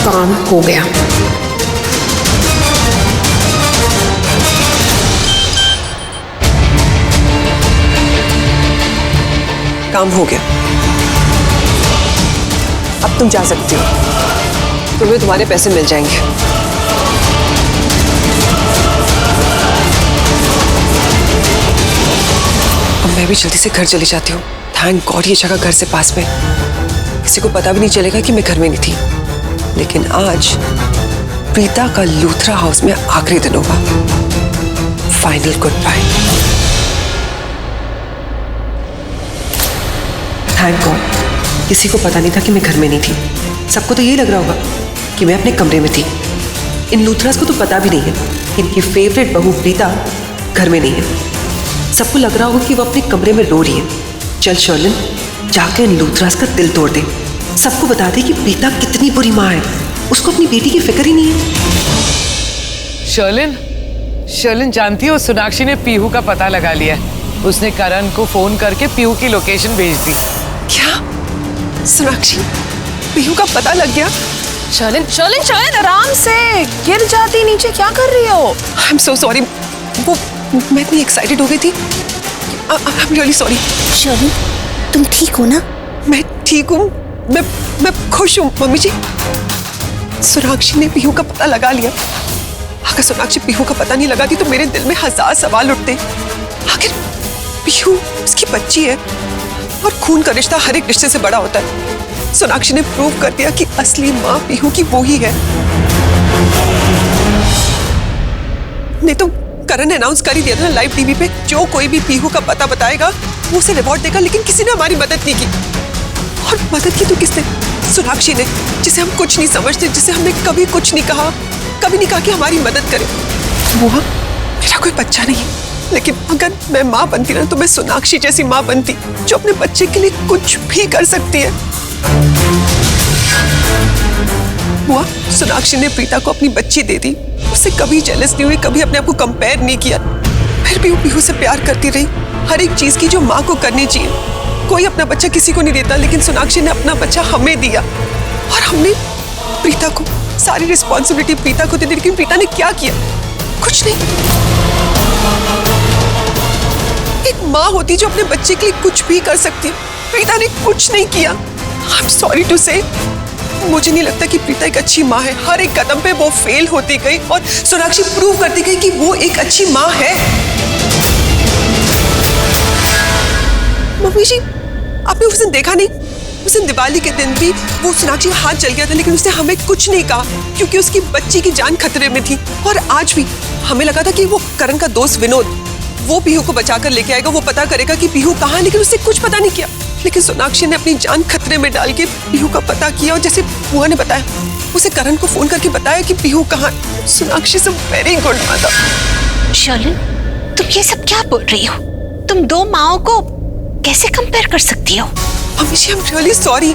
काम हो गया। काम हो गया, अब तुम जा सकती हो, तुम्हें तुम्हारे पैसे मिल जाएंगे। अब मैं भी जल्दी से घर चली जाती हूँ। थैंक गॉड ये जगह घर से पास में, किसी को पता भी नहीं चलेगा कि मैं घर में नहीं थी। लेकिन आज प्रीता का लूथरा हाउस में आखिरी दिन होगा। Final goodbye. Thank God किसी को पता नहीं था कि मैं घर में नहीं थी। सबको तो ये लग रहा होगा कि मैं अपने कमरे में थी। इन लूथरास को तो पता भी नहीं है कि इनकी फेवरेट बहू प्रीता घर में नहीं है। सबको लग रहा होगा कि वो अपने कमरे में रो रही है। चल शर्लिन, जाके इन लूथरास का दिल तोड़ दे। सबको बता दे कि प्रीता कितनी बुरी माँ है, उसको अपनी बेटी की फिक्र ही नहीं है। शर्लिन जानती हो सोनाक्षी ने पीहू का पता लगा लिया। उसने करण को फोन करके पीहू की लोकेशन भेज दी। क्या? सोनाक्षी, पीहू का पता लग गया? शर्लिन आराम से, गिर जाती नीचे, क्या कर रही हो? आई एम सो सॉरी, वो मैं इतनी एक्साइटेड हो गई थी। I am really sorry. Sherlin, तुम ठीक हो ना? मैं ठीक हूँ, मैं खुश हूँ मम्मी जी। सोनाक्षी ने पीहू का पता लगा लिया। अगर सोनाक्षी पीहू का पता नहीं लगाती तो मेरे दिल में 1000 सवाल उठते। आखिर पीहू उसकी बच्ची है और खून का रिश्ता हर एक रिश्ते से बड़ा होता है। सोनाक्षी ने प्रूव कर दिया कि असली माँ पीहू की वो ही है। नहीं तो करण ने अनाउंस कर ही दिया था ना लाइव टीवी पे, जो कोई भी पीहू का पता बताएगा वो उसे रिवॉर्ड देगा। लेकिन किसी ने हमारी मदद नहीं की। और मदद की तो किसने? सोनाक्षी ने, जिसे हम कुछ नहीं समझते, जिसे हमने कभी कुछ नहीं कहा, कभी नहीं कहा कि हमारी मदद करे। बुआ, मेरा कोई बच्चा नहीं, लेकिन अगर मैं माँ बनती ना तो मैं सोनाक्षी जैसी माँ बनती जो अपने बच्चे के लिए कुछ भी कर सकती है। बुआ, सोनाक्षी ने प्रीता को अपनी बच्ची दे दी, उससे कभी जेलस नहीं हुई, कभी अपने आप को कंपेयर नहीं किया। फिर भी वो पीहू से प्यार करती रही, हर एक चीज की जो माँ को करनी चाहिए। कोई अपना बच्चा किसी को नहीं देता, लेकिन सोनाक्षी ने अपना बच्चा हमें दिया और हमने प्रीता को सारी रिस्पॉन्सिबिलिटी प्रीता को दे दी। लेकिन प्रीता ने क्या किया? कुछ नहीं। एक माँ होती जो अपने बच्चे के लिए कुछ भी कर सकती है, प्रीता ने कुछ नहीं किया। आई एम सॉरी टू से, मुझे नहीं लगता कि प्रीता एक अच्छी माँ है। हर एक कदम पे वो फेल होती गई और सोनाक्षी प्रूव करती गई कि वो एक अच्छी माँ है। मम्मी जी, आपने उस दिन देखा नहीं? उस दिन दिवाली के दिन भी वो सोनाक्षी हाथ जल गया था, लेकिन उसने हमें कुछ नहीं कहा क्योंकि उसकी बच्ची की जान खतरे में थी। और आज भी हमें लगा था कि वो करण का दोस्त विनोद वो पीहू को बचाकर लेके आएगा, वो पता करेगा कि पीहू कहाँ है, लेकिन उसने कुछ पता नहीं किया। लेकिन सोनाक्षी ने अपनी जान खतरे में डाल के पीहू का पता किया और जैसे बुआ ने बताया, उसे करण को फोन करके बताया कि पीहू कहाँ है। सोनाक्षी से वेरी गुड मदर। शर्लिन, तुम ये सब क्या बोल रही हो? तुम दो माओं को कैसे कंपेयर कर सकती हो? Mummy ji, I am really sorry.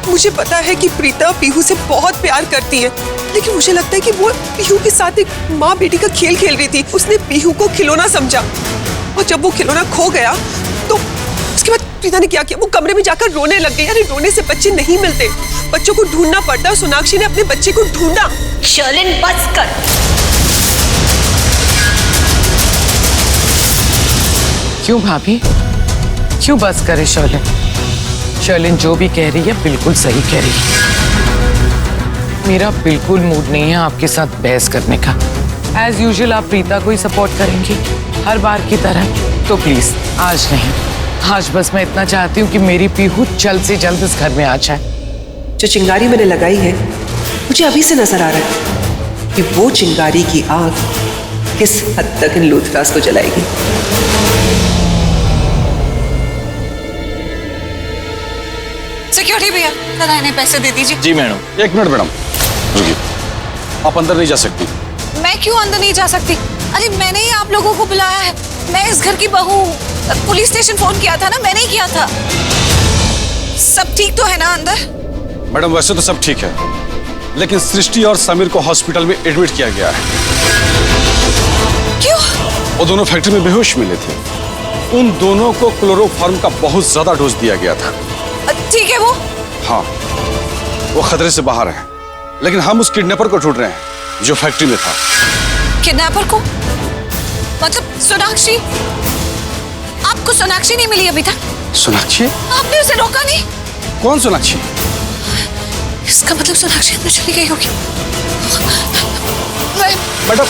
मुझे पता है कि प्रीता पीहू से बहुत प्यार करती है, लेकिन मुझे लगता है कि वो पीहू के साथ एक माँ बेटी का खेल खेल रही थी। उसने पीहू को खिलौना समझा और जब वो खिलौना खो गया तो उसके बाद प्रीता ने क्या किया? वो कमरे में जाकर रोने लग गई। अरे रोने से बच्चे नहीं मिलते, बच्चों को ढूंढना पड़ता है। सोनाक्षी ने अपने बच्चे को ढूंढा। शर्लिन, बस कर। क्यों भाभी, क्यों बस करे शर्लिन जो भी कह रही है बिल्कुल सही कह रही है। मेरा बिल्कुल मूड नहीं है आपके साथ बहस करने का। एज यूजुअल आप प्रीता को ही सपोर्ट करेंगी हर बार की तरह, तो प्लीज आज नहीं। आज बस मैं इतना चाहती हूँ कि मेरी पीहू जल्द से जल्द इस घर में आ जाए। जो चिंगारी मैंने लगाई है, मुझे अभी से नजर आ रहा है कि वो चिंगारी की आग किस हद तक इन लूथरास को जलाएगी। सिक्योरिटी भैया, इन्हें पैसे दे दीजिए। जी मैडम। एक मिनट मैडम, रुकिए, आप अंदर नहीं जा सकती। मैं क्यों अंदर नहीं जा सकती? अरे मैंने ही आप लोगों को बुलाया है, मैं इस घर की बहू हूँ। पुलिस स्टेशन फोन किया था ना, मैंने ही किया था। सब ठीक तो है ना अंदर? मैडम वैसे तो सब ठीक है, लेकिन सृष्टि और समीर को हॉस्पिटल में एडमिट किया गया है। क्यों? वो दोनों फैक्ट्री में बेहोश मिले थे। उन दोनों को क्लोरोफॉर्म का बहुत ज्यादा डोज दिया गया था। ठीक है वो? हाँ, वो खतरे से बाहर है, लेकिन हम उस किडनैपर को ढूंढ रहे हैं जो फैक्ट्री में था। किडनैपर को? मतलब सोनाक्षी? आपको सोनाक्षी नहीं मिली अभी तक? सोनाक्षी? आपने उसे रोका नहीं? कौन सोनाक्षी? इसका मतलब सोनाक्षी अंदर चली गई होगी। मैडम,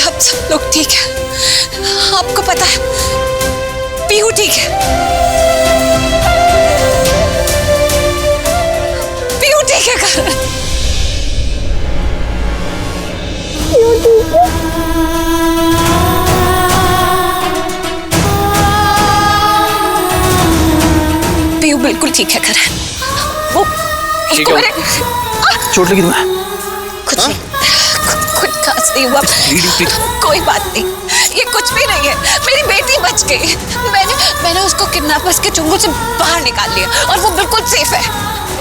आप सब लोग ठीक है। आपको पता है पीहू ठीक है। पीहू ठीक है करण। पीहू बिल्कुल ठीक है करण। वो ठीक है। चोट लगी तुम्हें? कुछ नहीं, कुछ खास नहीं हुआ। कोई बात नहीं, ये कुछ भी नहीं है। मेरी बेटी बच गई। मैंने उसको किडनैपर्स के चुंगल से बाहर निकाल लिया और वो बिल्कुल सेफ है।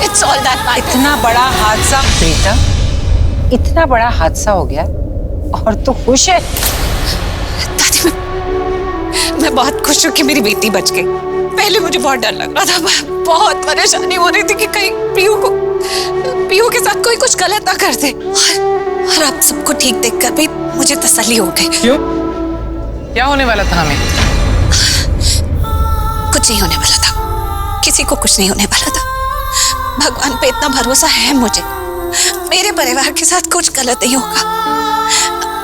It's all that. इतना बड़ा हादसा प्रीता, इतना बड़ा हादसा हो गया और तू खुश है? दादी, मैं बहुत खुश हूँ कि मेरी बेटी बच गई। पहले मुझे बहुत डर लग रहा था, बहुत परेशानी हो रही थी कि कहीं पीहू के साथ कोई कुछ गलत ना कर दे। और आप सबको ठीक देखकर भी मुझे तसल्ली हो गई। क्यों? क्या होने वाला था हमें? कुछ नहीं होने वाला था, किसी को कुछ नहीं होने वाला था। भगवान पे इतना भरोसा है मुझे, मेरे परिवार के साथ कुछ गलत नहीं होगा।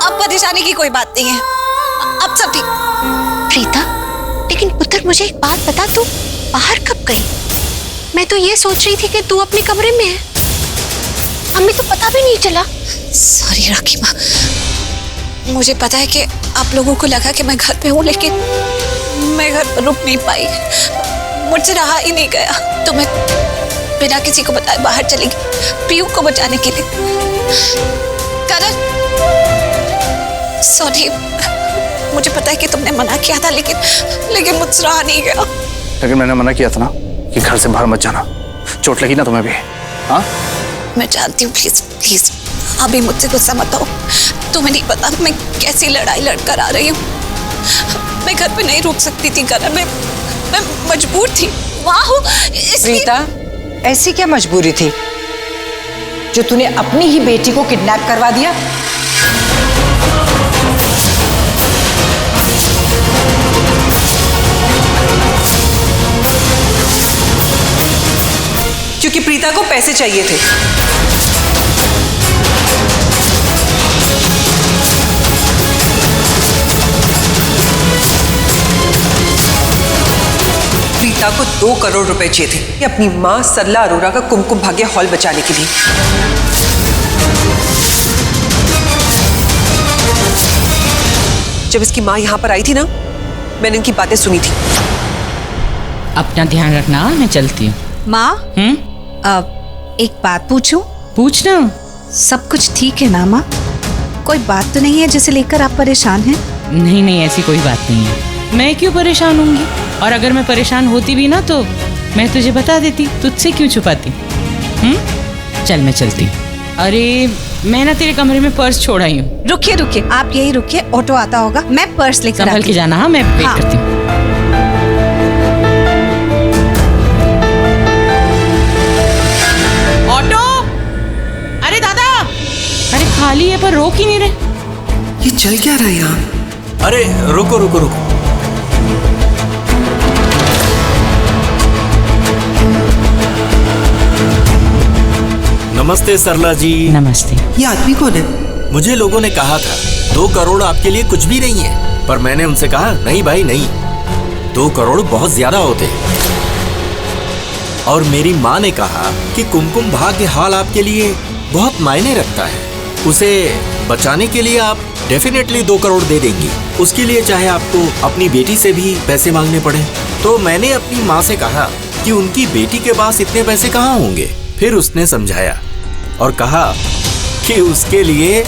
अब परेशानी की कोई बात नहीं है, अब सब ठीक। प्रीता, लेकिन पुत्र मुझे एक बात बता, तू बाहर कब गई? मैं तो ये सोच रही थी कि तू अपने कमरे में है। हमें तो पता भी नहीं चला। सॉरी राखी माँ, मुझे पता है कि आप लोगों को लगा कि मैं घर पे हूँ, लेकिन मैं घर पर रुक नहीं पाई। मुझसे रहा ही नहीं गया, तो मैं बिना किसी को बताए बाहर चली गई पीहू को बचाने के लिए। करण, सॉरी, मुझे पता है कि तुमने मना किया था, लेकिन मुझसे रहा नहीं गया। लेकिन मैंने मना किया था ना कि घर से बाहर मत जाना। चोट लगी ना तुम्हें भी? हाँ, मैं जानती हूँ। प्लीज प्लीज अभी मुझसे गुस्सा मत हो। तुम्हें नहीं पता मैं कैसी लड़ाई लड़कर आ रही हूँ। मैं घर पे नहीं रुक सकती थी करण, मैं मजबूर थी। वाह, प्रीता, ऐसी क्या मजबूरी थी जो तूने अपनी ही बेटी को किडनैप करवा दिया? क्योंकि प्रीता को पैसे चाहिए थे। प्रीता को 2 करोड़ रुपए चाहिए थे अपनी मां सरला अरोरा का कुमकुम भाग्य हॉल बचाने के लिए। जब इसकी मां यहां पर आई थी ना, मैंने इनकी बातें सुनी थी। अपना ध्यान रखना, मैं चलती हूँ। माँ, एक बात पूछूं? पूछना। सब कुछ ठीक है ना माँ? कोई बात तो नहीं है जिसे लेकर आप परेशान हैं? नहीं नहीं, ऐसी कोई बात नहीं है। मैं क्यों परेशान होंगी? और अगर मैं परेशान होती भी ना तो मैं तुझे बता देती, तुझसे क्यों छुपाती? चल मैं चलती हूँ। अरे मैं ना तेरे कमरे में पर्स छोड़ आई हूँ। रुकिए रुकिए, आप यही रुकिए, ऑटो आता होगा, मैं पर्स लेकर संभल के जाना। हाँ, मैं वेट करती हूँ। ऑटो! अरे दादा! अरे खाली है पर रोक ही नहीं रहे। ये चल क्या रहा है यहाँ? अरे रुको रुको रुको। नमस्ते सरला जी। नमस्ते। ये आदमी कौन है? मुझे लोगों ने कहा था 2 करोड़ आपके लिए कुछ भी नहीं है, पर मैंने उनसे कहा नहीं भाई नहीं, 2 करोड़ बहुत ज्यादा होते। और मेरी माँ ने कहा कि कुमकुम भाग्य हाल आपके लिए बहुत मायने रखता है, उसे बचाने के लिए आप डेफिनेटली 2 करोड़ दे देंगी। उसके लिए चाहे आपको अपनी बेटी से भी पैसे मांगने पड़े। तो मैंने अपनी माँ से कहा कि उनकी बेटी के पास इतने पैसे कहाँ होंगे। फिर उसने समझाया और कहा कि उसके लिए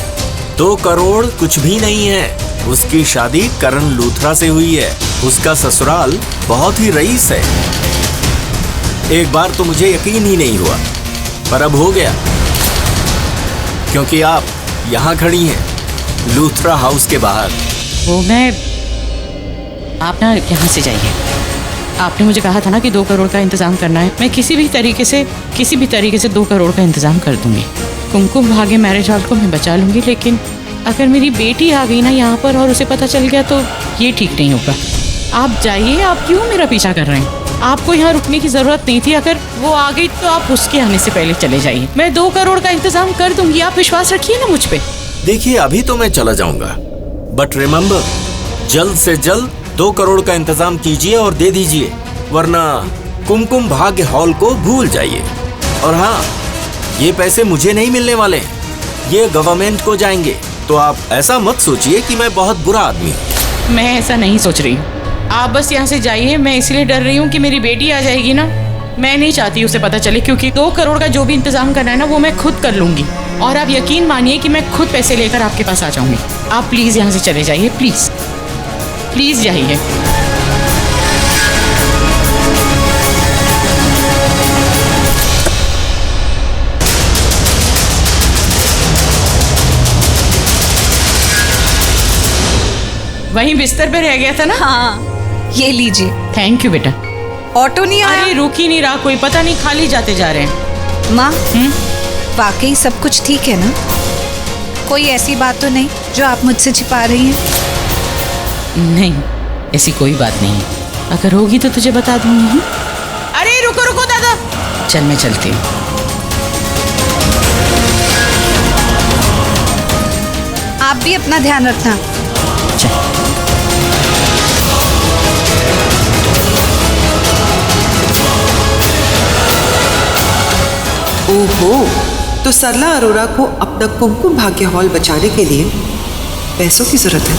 2 करोड़ कुछ भी नहीं है। उसकी शादी करण लूथरा से हुई है, उसका ससुराल बहुत ही रईस है। एक बार तो मुझे यकीन ही नहीं हुआ, पर अब हो गया। क्योंकि आप यहाँ खड़ी हैं लूथरा हाउस के बाहर। वो आप ना यहाँ से जाइए। आपने मुझे कहा था ना कि 2 करोड़ का इंतजाम करना है। मैं किसी भी तरीके से 2 करोड़ का इंतजाम कर दूंगी। कुमकुम भाग्य मैरिज हॉल को मैं बचा लूंगी, लेकिन अगर मेरी बेटी आ गई ना यहाँ पर और उसे पता चल गया तो ये ठीक नहीं होगा। आप जाइए। आप क्यों मेरा पीछा कर रहे हैं? आपको यहाँ रुकने की जरूरत नहीं थी। अगर वो आ गई तो आप उसके आने से पहले चले जाइए। मैं 2 करोड़ का इंतजाम कर दूंगी। आप विश्वास रखिए ना मुझ पे। देखिए अभी तो मैं चला जाऊंगा, बट रिमेम्बर, जल्द से जल्द 2 करोड़ का इंतजाम कीजिए और दे दीजिए, वरना कुमकुम भाग्य हॉल को भूल जाइए। और हाँ, ये पैसे मुझे नहीं मिलने वाले हैं, ये गवर्नमेंट को जाएंगे। तो आप ऐसा मत सोचिए कि मैं बहुत बुरा आदमी हूँ। मैं ऐसा नहीं सोच रही हूँ। आप बस यहाँ से जाइए। मैं इसलिए डर रही हूँ कि मेरी बेटी आ जाएगी ना, मैं नहीं चाहती उसे पता चले, क्योंकि 2 करोड़ का जो भी इंतजाम करना है ना वो मैं खुद कर लूंगी। और आप यकीन मानिए कि मैं खुद पैसे लेकर आपके पास आ जाऊंगी। आप प्लीज यहाँ से चले जाइए। प्लीज प्लीज जाइए। वहीं बिस्तर पे रह गया था ना? हाँ, ये लीजिए। थैंक यू बेटा। ऑटो नहीं आया? अरे रुक ही नहीं रहा कोई, पता नहीं खाली जाते जा रहे हैं। माँ, वाकई सब कुछ ठीक है ना? कोई ऐसी बात तो नहीं जो आप मुझसे छिपा रही हैं? नहीं, ऐसी कोई बात नहीं है। अगर होगी तो तुझे बता दूंगी। अरे रुको रुको दादा, चल मैं चलती हूँ। आप भी अपना ध्यान रखना। चल। ओहो, तो सरला अरोरा को अपना कुमकुम भाग्य हॉल बचाने के लिए पैसों की जरूरत है।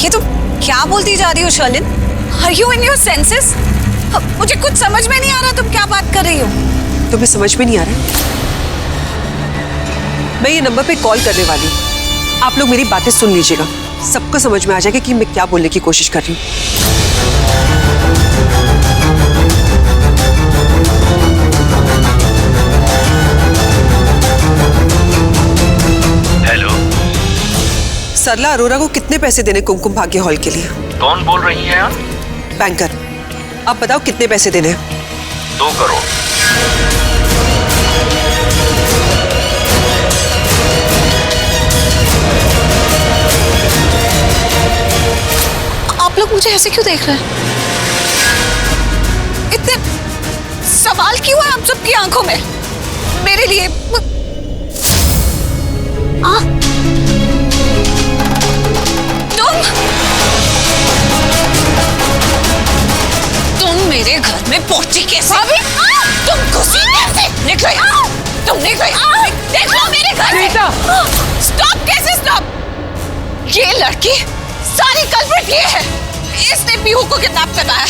ये तो क्या बोलती जा रही हो Sherlyn? Are you in your senses? मुझे कुछ समझ में नहीं आ रहा, तुम क्या बात कर रही हो? तुम्हें समझ में नहीं आ रहा? मैं ये नंबर पे कॉल करने वाली हूँ। आप लोग मेरी बातें सुन लीजिएगा, सबको समझ में आ जाएगा कि मैं क्या बोलने की कोशिश कर रही हूँ। सरला अरोरा को कितने पैसे देने कुमकुम भाग्य हॉल के लिए? कौन बोल रही हैं आप? बैंकर। आप बताओ कितने पैसे देने हैं? 2 करोड़। आप लोग मुझे ऐसे क्यों देख रहे हैं? इतने सवाल क्यों है आप सबकी आंखों में मेरे लिए? तुम मेरे घर में पहुंची कैसे? तुम घुसी कैसे? निकलो यहाँ! तुम निकलो यहाँ! देखो मेरे घर से! स्टॉप! कैसे स्टॉप? ये लड़की सारी कल्प्रिट ये है। इसने पीहू को किडनैप करना है।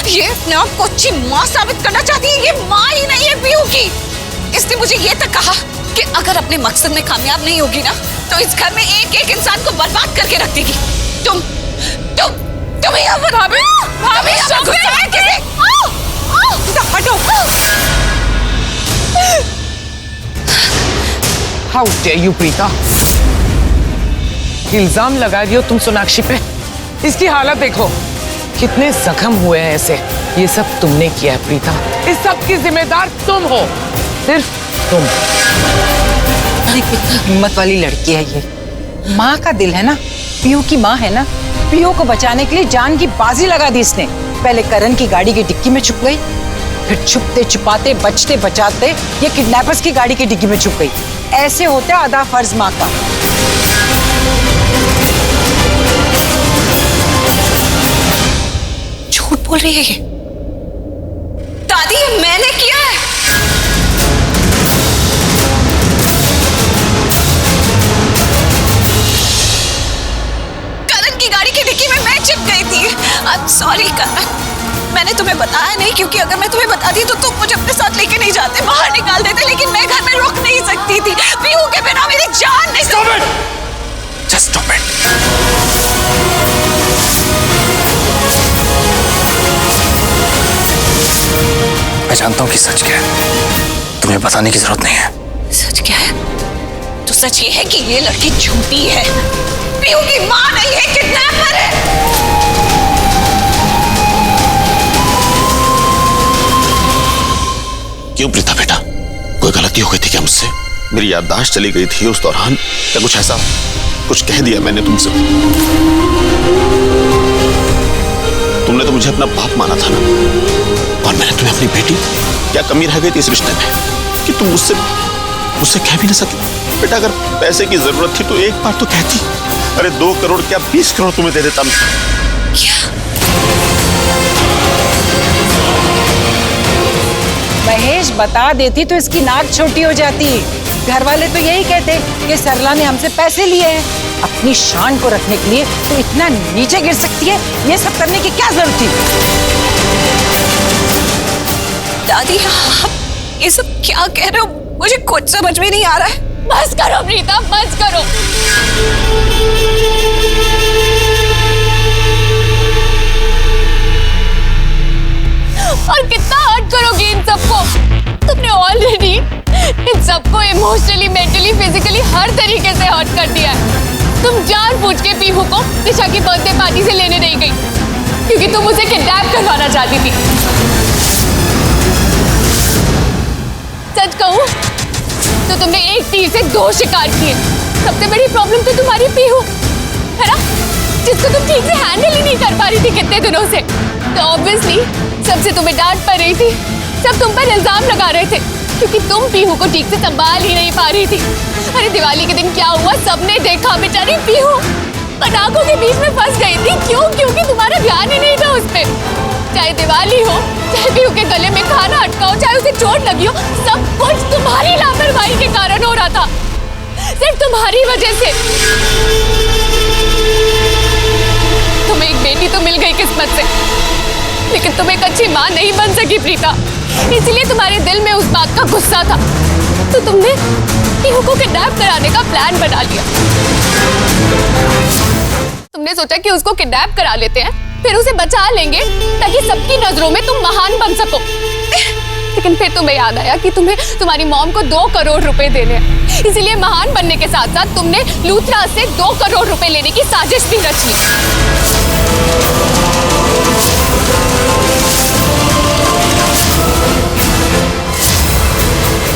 ये अपने आप को अच्छी माँ साबित करना चाहती है। ये माँ ही नहीं है पीहू की। इसने मुझे ये तक कहा कि अगर अपने मकसद में कामयाब नहीं होगी ना तो इस घर में एक एक इंसान को बर्बाद करके रख देगी। तुम यहाँ पर हटो। हाउ डेयर यू प्रीता, इल्जाम लगा रही हो तुम सोनाक्षी पे। इसकी हालत देखो, कितने जख्म हुए हैं ऐसे। ये सब तुमने किया है प्रीता, इस सब की जिम्मेदार तुम हो, सिर्फ तुम। अरे कितनी हिम्मत वाली लड़की है ये। माँ का दिल है ना, पीहू की माँ है ना। पीहू को बचाने के लिए जान की बाजी लगा दी इसने। पहले करण की गाड़ी की डिक्की में छुप गई, फिर छुपते छुपाते बचते बचाते ये किडनैपर्स की गाड़ी की डिक्की में छुप गई। ऐसे होता है अदा फर्ज माँ का। झूठ बोल रही है ये। दादी, ये मैंने किया है। करण की गाड़ी की डिक्की में मैं छिप गई थी। सॉरी करण, मैंने तुम्हें बताया नहीं, क्योंकि अगर मैं तुम्हें बताती तो तुम मुझे अपने साथ लेके नहीं जाते, बाहर निकाल देते। लेकिन मैं घर में रुक नहीं सकती थी। पीहू के बिना मेरी जान नहीं। Stop it! Just stop it! मैं जानता हूं कि सच क्या है, तुम्हें बताने की जरूरत नहीं है। सच क्या है? तो सच ये है कि ये लड़की झूठी है, पीहू की माँ नहीं है, किडनैपर है। क्यों प्रीता बेटा, कोई गलती हो गई थी क्या मुझसे? मेरी याददाश्त चली गई थी उस दौरान, क्या कुछ ऐसा कुछ कह दिया मैंने तुमसे? तुमने तो मुझे अपना बाप माना था ना, और मैंने तुम्हें अपनी बेटी। क्या कमी रह गई थी इस रिश्ते में कि तुम मुझसे कह भी ना सकी? बेटा अगर पैसे की जरूरत थी तो एक बार तो कहती। अरे 2 करोड़ क्या 20 करोड़ तुम्हें दे देता मैं। महेश बता देती तो इसकी नाक छोटी हो जाती। घर वाले तो यही कहते कि सरला ने हमसे पैसे लिए हैं। अपनी शान को रखने के लिए तो इतना नीचे गिर सकती है, ये सब करने की क्या जरूरत थी? दादी आप ये सब क्या कह रहे हो? मुझे कुछ समझ में नहीं आ रहा है। बस करो प्रीता, बस करो। और कितना हर्ट करोगे इन सबको? तुमने ऑलरेडी इन सबको इमोशनली, मेंटली, फिजिकली हर तरीके से हर्ट कर दिया है। तुम जानबूझ के पीहू को दिशा की बर्थडे पार्टी से लेने नहीं गई क्योंकि तुम उसे किडनैप करवाना चाहती थी। सच कहूं तो तुमने एक तीर से 2 शिकार किए। सबसे बड़ी प्रॉब्लम तो तुम्हारी पीहू है ना, जिसको तुम ठीक से हैंडल ही नहीं कर पा रही थी कितने दिनों से। तो ऑब्वियसली सबसे तुम्हें डांट पड़ रही थी, सब तुम पर इल्जाम लगा रहे थे क्योंकि तुम पीहू को ठीक से संभाल ही नहीं पा रही थी। अरे दिवाली के दिन क्या हुआ सबने देखा, बेचारी पीहू पटाखों के बीच में फंस गई थी। क्यों? क्योंकि तुम्हारा ध्यान ही नहीं था उस पे। चाहे दिवाली हो, चाहे पीहू के गले में खाना अटका हो, चाहे उसे चोट लगी हो, सब कुछ तुम्हारी लापरवाही के कारण हो रहा था, सिर्फ तुम्हारी वजह से। तुम्हें एक बेटी तो मिल गई किस्मत से, लेकिन तुम एक अच्छी माँ नहीं बन सकी प्रीता। इसलिए तुम्हारे दिल में उस बात का गुस्सा था, तो तुमने पीहू को किडनैप कराने का प्लान बना लिया। तुमने सोचा कि उसको किडनैप करा लेते हैं, फिर उसे बचा लेंगे ताकि सबकी नजरों में तुम महान बन सको। लेकिन फिर तुम्हें याद आया कि तुम्हें तुम्हारी मॉम को 2 करोड़ रुपए देने हैं। इसीलिए महान बनने के साथ साथ तुमने लूथरा से 2 करोड़ रुपए लेने की साजिश भी रच ली।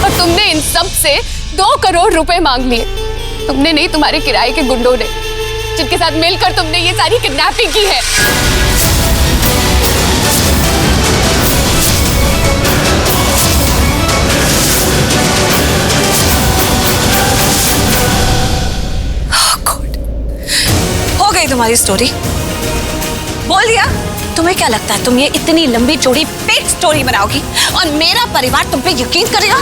और तुमने इन सब से 2 करोड़ रुपए मांग लिए। तुमने नहीं, तुम्हारे किराए के गुंडों ने, जिनके साथ मिलकर तुमने ये सारी किडनैपिंग की है। हो गई तुम्हारी स्टोरी, बोल दिया। तुम्हें क्या लगता है तुम ये इतनी लंबी चौड़ी फेक स्टोरी बनाओगी और मेरा परिवार तुम पे यकीन करेगा?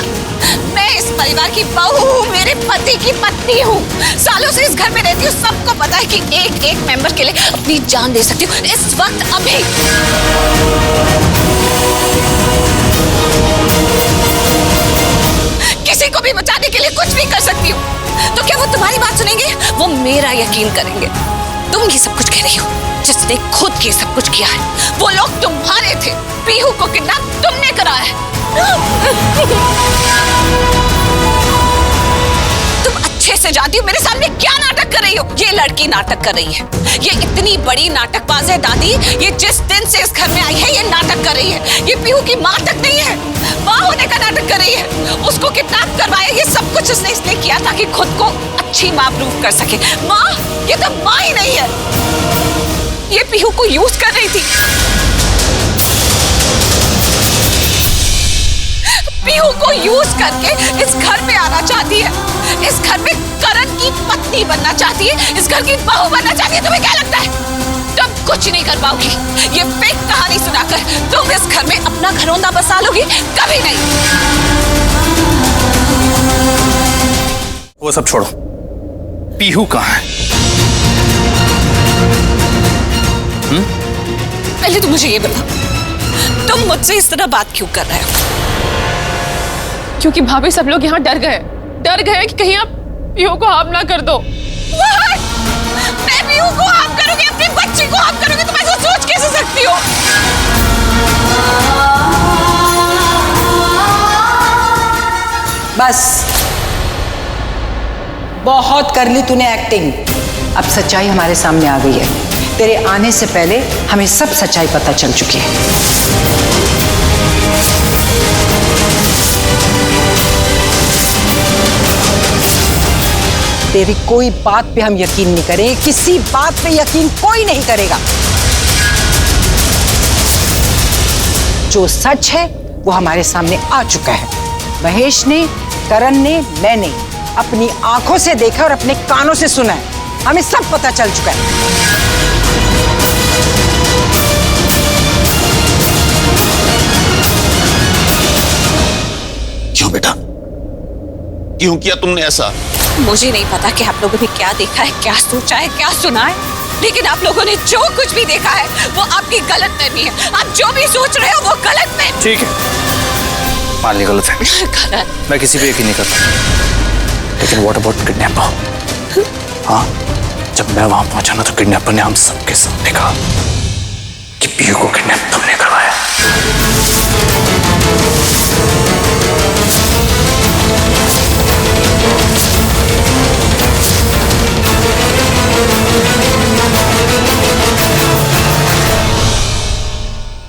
मैं इस परिवार की बहू हूँ, मेरे पति की पत्नी हूँ, सालों से इस घर में रहती हूँ। सबको पता है कि एक एक मेंबर के लिए अपनी जान दे सकती हूँ इस वक्त, अभी। किसी को भी बचाने के लिए कुछ भी कर सकती हूँ। तो क्या वो तुम्हारी बात सुनेंगे? वो मेरा यकीन करेंगे। तुम ये सब कुछ कह रही हो, जिसने खुद ये सब कुछ किया है वो लोग तुम्हारे थे। पीहू को किडनैप तुमने कराया है। तुम अच्छे से जानती हो मेरे सामने क्या नाटक कर रही हो। ये लड़की नाटक कर रही है, ये इतनी बड़ी नाटकबाज है दादी। ये जिस दिन से इस घर में आई है ये नाटक कर रही है। ये पीहू की माँ तक नहीं है, माँ होने का नाटक कर रही है। उसको किडनैप करवाया, ये सब कुछ उसने इसलिए किया ताकि खुद को अच्छी माँ प्रूव कर सके। माँ, ये तो माँ ही नहीं है, ये पीहू को यूज कर रही थी। पीहू को यूज करके इस घर में आना चाहती है, इस घर में करण की पत्नी बनना चाहती है, इस घर की बहू बनना चाहती है। तुम्हें क्या लगता है तुम कुछ नहीं कर पाओगी? ये फेक कहानी सुनाकर तुम इस घर में अपना घरौंदा बसा लोगी? कभी नहीं। वो सब छोड़ो, पीहू कहाँ है? पहले तुम मुझे ये बता, तुम मुझसे इस तरह बात क्यों कर रहे हो? क्योंकि भाभी सब लोग यहाँ डर गए कि कहीं आप पीहू को हार्म ना कर दो। मैं पीहू को हार्म करूंगी, अपनी बच्ची को हार्म करूंगी? तुम ऐसा सोच कैसे सकती हो? बस बहुत कर ली तूने एक्टिंग। अब सच्चाई हमारे सामने आ गई है। तेरे आने से पहले हमें सब सच्चाई पता चल चुकी है। तेरी कोई बात पे हम यकीन नहीं करेंगे, किसी बात पे यकीन कोई नहीं करेगा। जो सच है वो हमारे सामने आ चुका है। महेश ने, करण ने, मैंने अपनी आंखों से देखा और अपने कानों से सुना है। हमें सब पता चल चुका है। क्यों बेटा, क्यों किया तुमने ऐसा? मुझे नहीं पता कि आप लोगों ने क्या देखा है, क्या सोचा है, क्या सुना है, लेकिन आप लोगों ने जो कुछ भी देखा है वो आपकी गलतफहमी है। आप जो भी सोच रहे हो वो गलतफहमी। ठीक है, मान ली गलत है। मैं किसी पे यकीन नहीं करता, लेकिन व्हाट अबाउट किडनैपर? हाँ, जब मैं वहां पहुंचा ना तो किडनैपर ने हम सबके सामने कहा कि पीयू को किडनैप तुमने करवाया।